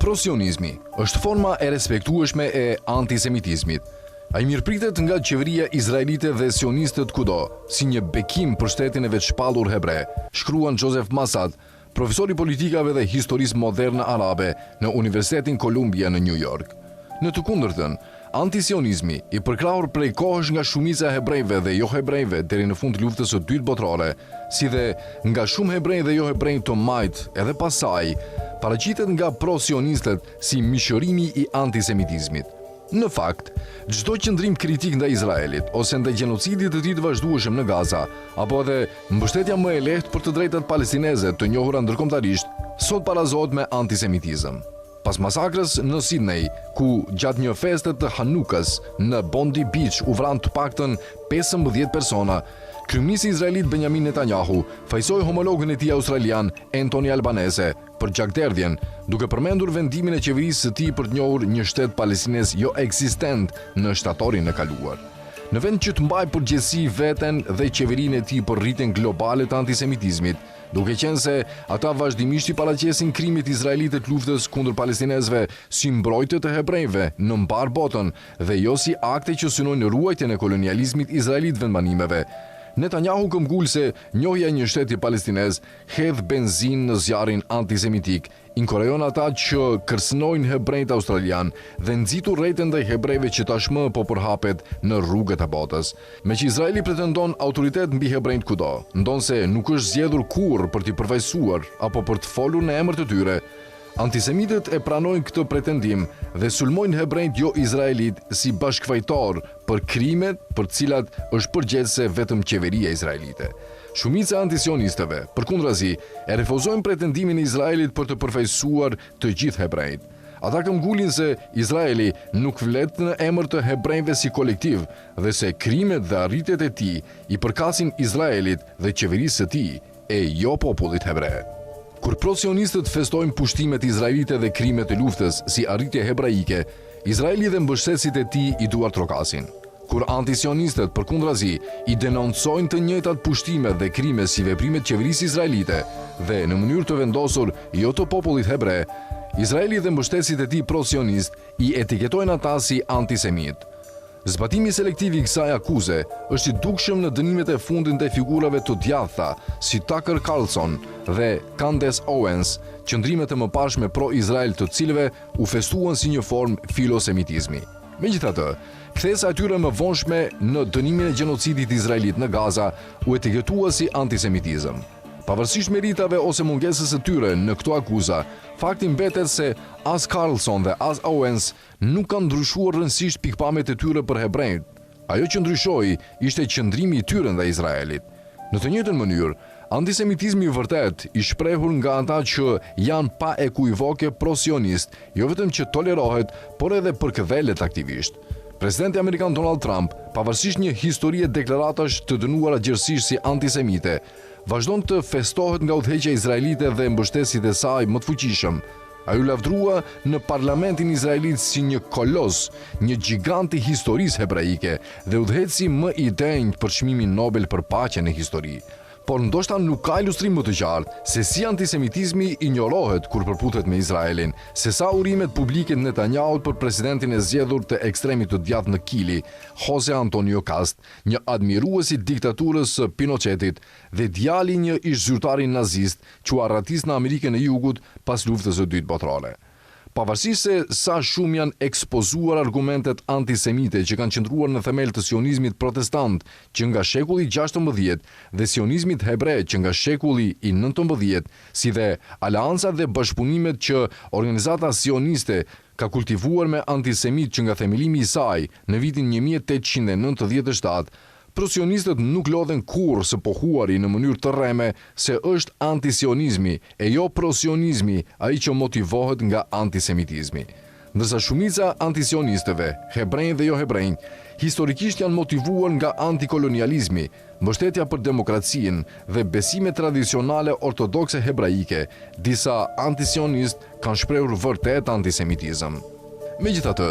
Prosionizmi është forma e respektueshme e antisemitizmit. Ai mirëpritet nga qeveria izraelite dhe sionistët kudo, si një bekim për shtetin e veçpallur hebre, shkruan Joseph Massad, profesor i politikave dhe historisë moderne arabe në Universitetin Columbia në New York. Në të kundërtën, antisionizmi, i përkrahur prej kohësh nga shumica e hebrejve dhe jo hebrejve deri në fund të luftës së dytë botërore, si dhe nga shumë hebrej dhe jo hebrej të majt edhe pas saj, paraqitet nga pro-sionistët si mishërimi i antisemitizmit. Në fakt, çdo qëndrim kritik ndaj Izraelit ose ndaj gjenocidit të tij të vazhdueshëm në Gaza, apo edhe mbështetja më e lehtë për të drejtat palestineze të njohura ndërkombëtarisht, sot parazohet me antisemitizëm. Pas masakrës në Sydney, ku gjatë një feste të Hanukës në Bondi Beach u vran të paktën 15 persona, kryeministri izraelit Benjamin Netanyahu fajsoi homologën e tij australian Anthony Albanese për gjakderdhjen, duke përmendur vendimin e qeverisë së tij për të njohur një shtet palestinez jo ekzistent në shtatorin e kaluar. Në vend që të mbaj përgjegjësi veten dhe qeverinë e tij për rritjen globale të antisemitizmit, duke qenë se ata vazhdimisht i paraqesin krimit izraelite të luftës kundër palestinezëve si mbrojtje të hebrejve në mbar botën dhe jo si akte që synojnë ruajtjen e kolonializmit izraelit vendbanimeve, Netanyahu këmbgul se njohja e një shteti palestinez hedh benzinë në zjarrin antisemitik, inkurejon ata që kërcënojnë hebrejt australian dhe nxitur rrethën ndaj hebrejve që tashmë po përhapet në rrugët e botës. Me që Izraeli pretendon autoritet mbi hebrejt kudo, ndonse nuk është zgjedhur kurrë për t'i përfaqësuar apo për të folur në emër të tyre, antisemitët e pranojnë këtë pretendim dhe sulmojnë hebrejt jo izraelit si bashkëfajtor për krimet për cilat është përgjegjëse vetëm qeveria izraelite. Shumica e antisionistëve, përkundrazi, e refuzojnë pretendimin e Izraelit për të përfaqësuar të gjithë hebrejt. Ata këmbgulin se Izraeli nuk vlet në emër të hebrejve si kolektiv dhe se krimet dhe arritjet e tij i përkasin Izraelit dhe qeverisë së tij, e jo popullit hebre. Kur pro-sionistët festojnë pushtimet izraelite dhe krimet e luftës si arritje hebraike, Izraeli dhe mbështetësit e tij i duar trokasin. Kur antisionistët përkundrazi i denoncojnë të njëjtat pushtimet dhe krime si veprimet qeverisë izraelite dhe në mënyrë të vendosur jo të popullit hebre, Izraeli dhe mbështetësit e tij pro-sionist i etiketojnë ata si antisemit. Zbatimi selektiv i kësaj akuze është i dukshëm në dënimet e fundit të figurave të djathta si Tucker Carlson dhe Candace Owens, qëndrimet e mëparshme pro-Izrael të cilëve u festuan si një formë filosemitizmi. Megjithatë, kthesa e tyre më vonshme në dënimin e gjenocidit izraelit në Gaza u etiketua si antisemitizëm. Pavarësisht meritave ose mungesës së tyre në këto akuza, fakti mbetet se as Carlson dhe as Owens nuk kanë ndryshuar rëndësisht pikpamjet e tyre për hebrejt. Ajo që ndryshoi ishte qëndrimi i tyre ndaj Izraelit. Në të njëjtën mënyrë, antisemitizmi i vërtet i shprehur nga ata që janë pa ekuivoke pro-sionist, jo vetëm që tolerohet, por edhe përkëdhelet aktivisht. Presidenti amerikan Donald Trump, pavarësisht një historie deklaratash të dënuara gjërësisht si antisemite, vazhdon të festohet nga udhëheqja izraelite dhe mbështetësit e saj më të fuqishëm. Ai u lavdrua në parlamentin izraelit si një kolos, një gjigant i historisë hebraike dhe udhëheqësi më i denjë për çmimin Nobel për paqen e historisë. Por ndoshta nuk ka ilustrim më të qartë se si antisemitizmi injorohet kur përputet me Izraelin, se sa urimet publike të Netanyahut për presidentin e zgjedhur të ekstremit të djathtë në Kili, Jose Antonio Cast, një admirues i diktaturës së Pinochetit dhe djali një ish-zyrtari nazist që u arratis në Amerikën e Jugut pas luftës së dytë botërore. Pavarësisht se sa shumë janë ekspozuar argumentet antisemite që kanë qëndruar në themel të sionizmit protestant që nga shekulli 16 dhe sionizmit hebre që nga shekulli i 19, si dhe aleancat dhe bashkëpunimet që organizata sioniste ka kultivuar me antisemit që nga themelimi i saj në vitin 1897, pro-sionistët nuk lodhen kurrë së pohuari në mënyrë të rreme se është antisionizmi e jo pro-sionizmi ai që motivohet nga antisemitizmi. Ndërsa shumica antisionistëve, hebrejnë dhe jo hebrejnë, historikisht janë motivuar nga antikolonializmi, mbështetja për demokracinë dhe besime tradicionale ortodokse hebraike, disa antisionist kanë shprehur vërtet antisemitizëm. Megjithatë,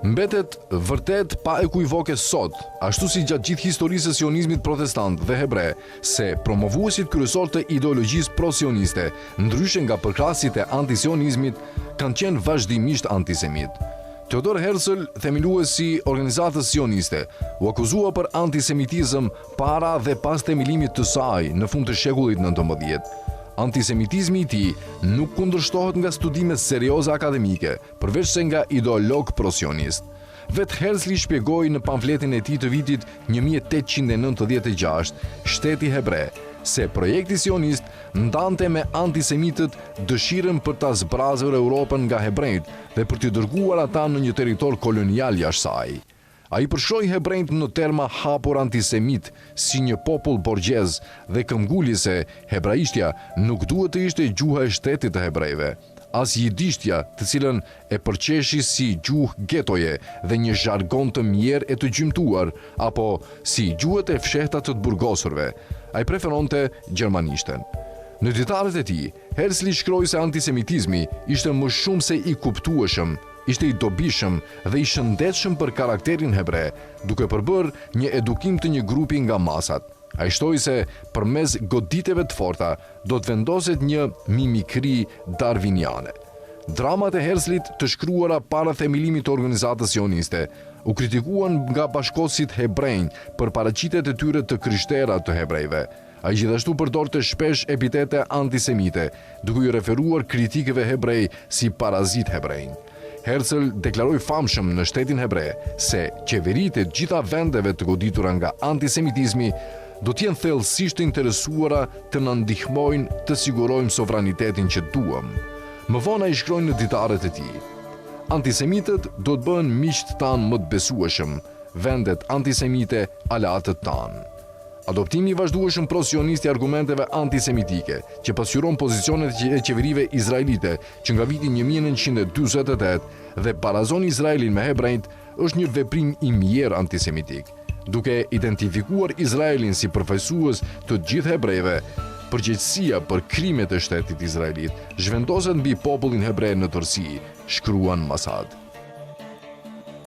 mbetet vërtet pa ekuivoke sot, ashtu si gjatë gjithë historisë së sionizmit protestant dhe hebre, se promovuesit kryesor të ideologjisë pro-sioniste, ndryshe nga përkrahasit e antisionizmit, kanë qenë vazhdimisht antisemit. Theodor Herzl, themeluesi organizatës sioniste, u akuzua për antisemitizëm para dhe pas themelimit të saj në fund të shekullit 19. Antisemitizmi i tij nuk kundërshtohet nga studimet serioze akademike, përveç se nga ideolog pro-sionist. Vet Herzl shpjegoi në pamfletin e tij të vitit 1896, Shteti Hebre, se projekti sionist ndante me antisemitët dëshirën për ta zbrazur Europën nga hebrejt dhe për t'i dërguar ata në një territor kolonial jashtë saj. Ai përshoi hebrejt në terma hapur antisemit si një popull borgjez dhe këmbguli se hebraishtja nuk duhet të ishte gjuha e shtetit të hebrejve, as jidishtja, të cilën e përqeshi si gjuhë getoje dhe një zhargon të mjerë e të gjymtuar, apo si gjuhët e fshehta të burgosurve. Ai preferonte gjermanishten. Në ditaret e tij, Herzl shkroi se antisemitizmi ishte më shumë se i kuptueshëm, ishte i dobishëm dhe i shëndetshëm për karakterin hebre, duke përbërë një edukim të një grupi nga masat. Ai shtoi se përmes goditjeve të forta do të vendoset një mimikri darwiniane. Dramat e Herzlit të shkruara para themelimit të organizatës sioniste u kritikuan nga bashkëkohësit hebrejnë për paraqitet e tyre të krishterë të hebrejve. Ai gjithashtu përdorte shpesh epitete antisemite, duke i referuar kritikëve hebrej si parazit hebrejnë. Herzl deklaroi famshëm në Shtetin Hebre se qeveritë e gjitha vendeve të goditura nga antisemitizmi do të jenë thellësisht të interesuara të na ndihmojnë të sigurojmë sovranitetin që duam. Më vonë ai shkroi në ditaret e tij: antisemitët do të bëhen miqtë tanë më të besueshëm, vendet antisemite aleatët tanë. Adoptimi i vazhdueshëm pro-sionist i argumenteve antisemitike, që pasqyron pozicionet e qeverive izraelite që nga viti 1948 dhe barazon Izraelin me hebrejt, është një veprim i mirë antisemitik. Duke identifikuar Izraelin si përfaqësues të gjithë hebrejve, përgjegjësia për krimet e shtetit izraelit zhvendoset mbi popullin hebre në tërësi, shkruan Masad.